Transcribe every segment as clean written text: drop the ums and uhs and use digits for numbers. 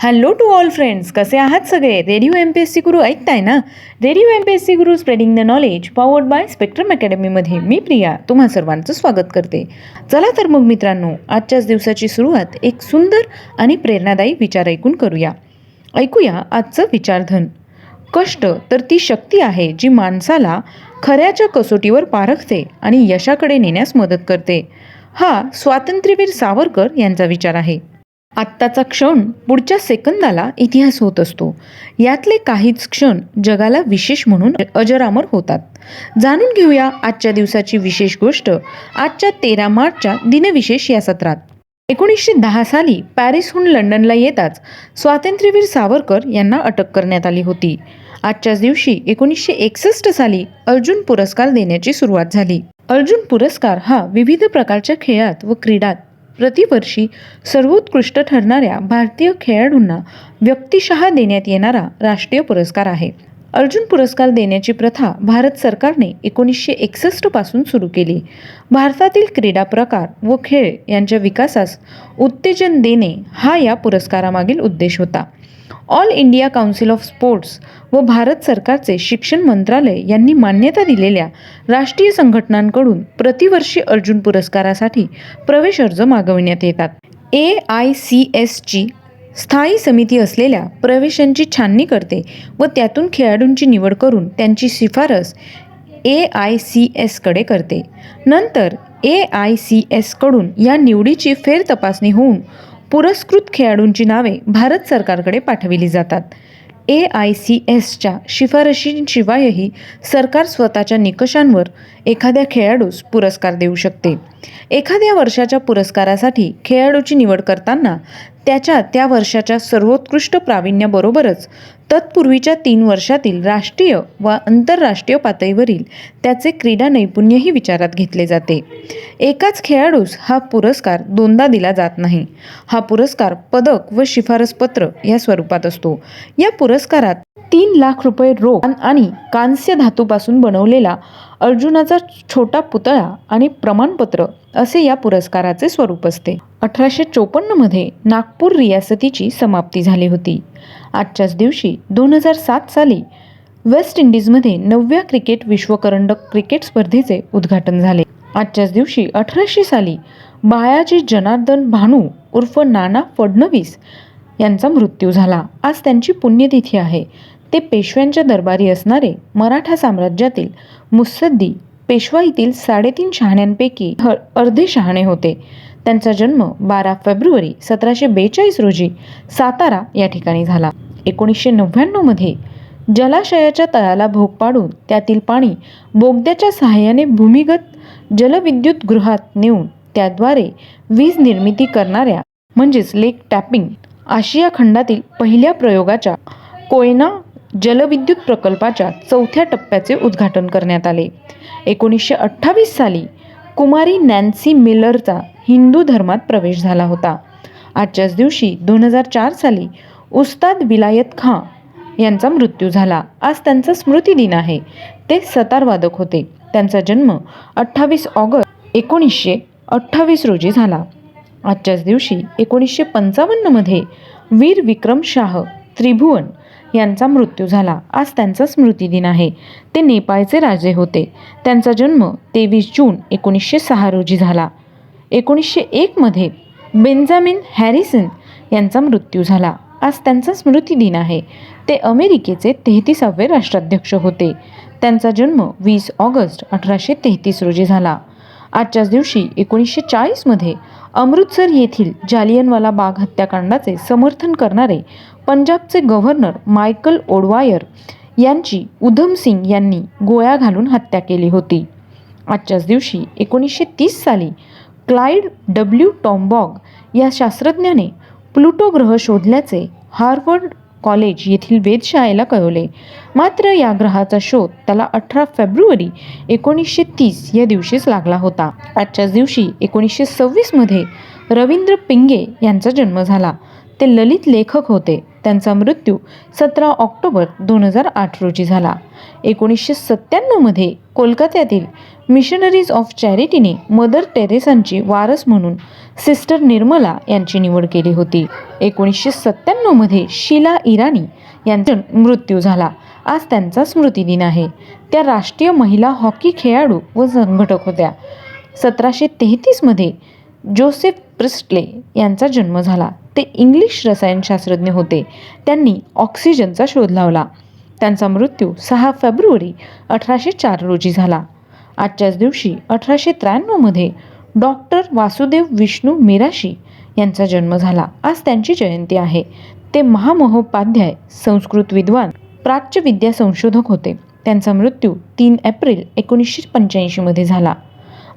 Hello to all friends, कसे आहात सगळे? रेडिओ MPSC गुरु ऐकताय ना? Radio MPSC Guru spreading the knowledge powered by spectrum अकॅडमीमध्ये मी प्रिया तुम्हा सर्वांचं स्वागत करते. चला तर मग मित्रांनो, आजच्याच दिवसाची सुरुवात एक सुंदर आणि प्रेरणादायी विचार ऐकून करूया. ऐकूया आजचं विचारधन. कष्ट तर ती शक्ती आहे जी माणसाला खऱ्याच्या कसोटीवर पारखते आणि यशाकडे नेण्यास मदत करते. हा स्वातंत्र्यवीर सावरकर यांचा विचार आहे. आत्ताचा क्षण पुढच्या सेकंदाला इतिहास होत असतो. यातले काहीच क्षण जगाला विशेष म्हणून अजरामर होतात. जाणून घेऊया आजच्या दिवसाची विशेष गोष्ट आजच्या 13 मार्चच्या दिनविशेष या सत्रात. 1910 साली पॅरिसहून लंडनला येताच स्वातंत्र्यवीर सावरकर यांना अटक करण्यात आली होती. आजच्याच दिवशी 1961 साली अर्जुन पुरस्कार देण्याची सुरुवात झाली. अर्जुन पुरस्कार हा विविध प्रकारच्या खेळात व क्रीडात प्रतिवर्षी सर्वोत्कृष्ट ठरणाऱ्या भारतीय खेळाडूंना व्यक्तिशः देण्यात येणारा राष्ट्रीय पुरस्कार आहे. अर्जुन पुरस्कार देण्याची प्रथा भारत सरकारने 1961 पासून सुरू केली. भारतातील क्रीडा प्रकार व खेळ यांच्या विकासास उत्तेजन देणे हा या पुरस्कारामागील उद्देश होता. All India council of sports व भारत सरकारचे शिक्षण मंत्रालय यांनी मान्यता दिलेल्या राष्ट्रीय संघटनांकडून प्रतिवर्षी अर्जुन पुरस्कारासाठी प्रवेश अर्ज मागविण्यात येतात. AICSची स्थायी समिती असलेल्या प्रवेशांची छाननी करते व त्यातून खेळाडूंची निवड करून त्यांची शिफारस AICSकडे करते. नंतर AICSकडून या निवडीची फेरतपासणी होऊन पुरस्कृत खेळाडूंची नावे भारत सरकारकडे पाठविली जातात. AICSच्या शिफारशींशिवायही सरकार स्वतःच्या निकषांवर एखाद्या खेळाडूस पुरस्कार देऊ शकते. एखाद्या वर्षाच्या पुरस्कारासाठी खेळाडूची निवड करताना त्याच्या त्या वर्षाच्या सर्वोत्कृष्ट प्रावीण्याबरोबरच तत्पूर्वीच्या 3 वर्षातील राष्ट्रीय व आंतरराष्ट्रीय पातळीवरील त्याचे क्रीडा नैपुण्यही विचारात घेतले जाते. एकाच खेळाडूस हा पुरस्कार दोनदा दिला जात नाही. हा पुरस्कार पदक व शिफारसपत्र या स्वरूपात असतो. या पुरस्कारात 3 लाख रुपये रोख आणि कांस्य धातूपासून बनवलेला अर्जुनाचा छोटा पुतळा आणि प्रमाणपत्र असे या पुरस्काराचे स्वरूप असते. 1854 मध्ये नागपूर रियासतीची समाप्ती झाली होती. आजच्याच दिवशी 2007 साली वेस्ट इंडिजमध्ये 9व्या क्रिकेट विश्वकरंडक क्रिकेट स्पर्धेचे उद्घाटन झाले. आजच्याच दिवशी 1800 साली बाळाजी जनार्दन भानू उर्फ नाना फडणवीस यांचा मृत्यू झाला. आज त्यांची पुण्यतिथी आहे. ते पेशव्यांच्या दरबारी असणारे मराठा साम्राज्यातील मुत्सद्दी पेशवाईतील 3.5 शहाण्यांपैकी अर्धे शहाणे होते. त्यांचा जन्म 12 फेब्रुवारी 1742 रोजी सातारा या ठिकाणी झाला. 1999 मध्ये जलाशयाच्या तळाला भोग पाडून त्यातील पाणी बोगद्याच्या सहाय्याने भूमिगत जलविद्युत गृहात नेऊन त्याद्वारे वीज निर्मिती करणाऱ्या म्हणजेच लेक टॅपिंग आशिया खंडातील पहिल्या प्रयोगाच्या कोयना जलविद्युत प्रकल्पाच्या 4थ्या टप्प्याचे उद्घाटन करण्यात आले. 1928 साली कुमारी नॅन्सी मिलरचा हिंदू धर्मात प्रवेश झाला होता. आजच्याच दिवशी 2004 साली उस्ताद विलायत खां यांचा मृत्यू झाला. आज त्यांचा स्मृतिदिन आहे. ते सतारवादक होते. त्यांचा जन्म 28 ऑगस्ट 1928 रोजी झाला. आजच्याच दिवशी 1955 मध्ये वीर विक्रम शाह त्रिभुवन यांचा मृत्यू झाला. आज त्यांचा स्मृतिदिन आहे. ते नेपाळचे राजे होते. त्यांचा जन्म 23 जून 1906 रोजी झाला. 1901 मध्ये बेंजामिन हॅरिसन यांचा मृत्यू झाला. आज त्यांचा स्मृतिदिन आहे. ते अमेरिकेचे 33वे राष्ट्राध्यक्ष होते. त्यांचा जन्म 20 ऑगस्ट 1833 रोजी झाला. आजच्याच दिवशी 1940 मध्ये अमृतसर येथील जालियनवाला बाग हत्याकांडाचे समर्थन करणारे पंजाबचे गव्हर्नर मायकल ओडवायर यांची उधम सिंग यांनी गोळ्या घालून हत्या केली होती. आजच्याच दिवशी 1930 साली क्लाइड W. टॉम्बॉग या शास्त्रज्ञाने प्लुटो ग्रह शोधल्याचे हार्वर्ड कॉलेज येथील वेधशाळेला कळवले. मात्र या ग्रहाचा शोध त्याला 18 फेब्रुवारी 1930 या दिवशीच लागला होता. आजच्याच दिवशी 1926 मध्ये रवींद्र पिंगे यांचा जन्म झाला. ते ललित लेखक होते. त्यांचा मृत्यू 17 ऑक्टोबर 2008 रोजी झाला. 1997 मध्ये कोलकात्यातील मिशनरीज ऑफ चॅरिटीने मदर टेरेसांची वारस म्हणून सिस्टर निर्मला यांची निवड केली होती. 1997 मध्ये शीला इराणी यांचा मृत्यू झाला. आज त्यांचा स्मृतिदिन आहे. त्या राष्ट्रीय महिला हॉकी खेळाडू व संघटक होत्या. 1733 मध्ये जोसेफ प्रिस्टले यांचा जन्म झाला. ते इंग्लिश रसायनशास्त्रज्ञ होते. त्यांनी ऑक्सिजनचा शोध लावला. त्यांचा मृत्यू 6 फेब्रुवारी 1804 रोजी झाला. आजच्याच दिवशी 1893 मध्ये डॉक्टर वासुदेव विष्णू मिराशी यांचा जन्म झाला. आज त्यांची जयंती आहे. ते महामहोपाध्याय, संस्कृत विद्वान, प्राच्य विद्या संशोधक होते. त्यांचा मृत्यू 3 एप्रिल 1985 मध्ये झाला.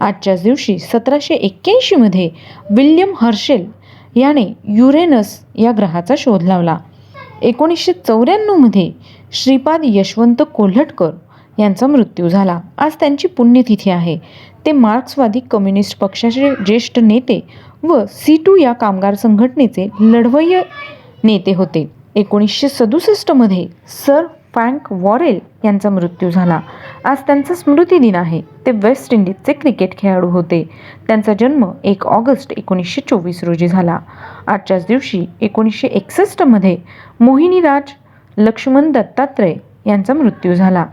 आजच्याच दिवशी 1781 मध्ये विल्यम हर्शेल याने युरेनस या ग्रहाचा शोध लावला. 1994 मध्ये श्रीपाद यशवंत कोल्हटकर यांचा मृत्यू झाला. आज त्यांची पुण्यतिथी आहे. ते मार्क्सवादी कम्युनिस्ट पक्षाचे ज्येष्ठ नेते व C2 या कामगार संघटनेचे लढवय्ये नेते होते. 1967 मध्ये सर फ्रँक वॉरेल यांचा मृत्यू झाला. आज त्यांचा स्मृतिदिन आहे. ते वेस्ट इंडिजचे क्रिकेट खेळाडू होते. त्यांचा जन्म 1 ऑगस्ट 1924 रोजी झाला. आजच्याच दिवशी 1961 मध्ये मोहिनीराज लक्ष्मण दत्तात्रय यांचा मृत्यू झाला.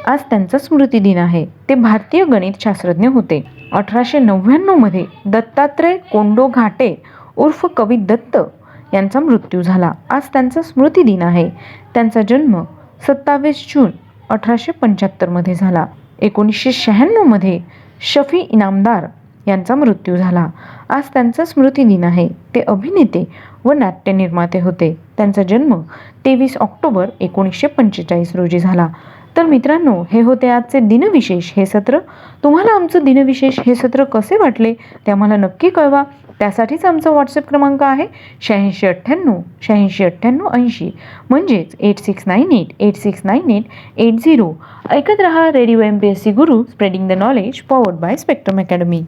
आज त्यांचा स्मृतिदिन आहे. ते भारतीय गणितशास्त्रज्ञ होते. 1899 मध्ये दत्तात्रय कोंडो घाटे उर्फ कवी दत्त यांचा मृत्यू झाला. आज त्यांचा स्मृतिदिन आहे. त्यांचा जन्म 27 जून 1875 मध्ये झाला. 1996 मध्ये शफी इनामदार यांचा मृत्यू झाला. आज त्यांचा स्मृतिदिन आहे. ते अभिनेते व नाट्य निर्माते होते. त्यांचा जन्म 23 ऑक्टोबर 1945 रोजी झाला. तर मित्रांनो, हे होते आजचे दिनविशेष हे सत्र. तुम्हाला आमचं दिनविशेष हे सत्र कसे वाटले ते आम्हाला नक्की कळवा. त्यासाठीच आमचा व्हॉट्सअप क्रमांक आहे 8698 8698 80 म्हणजेच 8698869880. ऐकत रहा radio MPSC Guru, spreading the knowledge, powered by spectrum academy.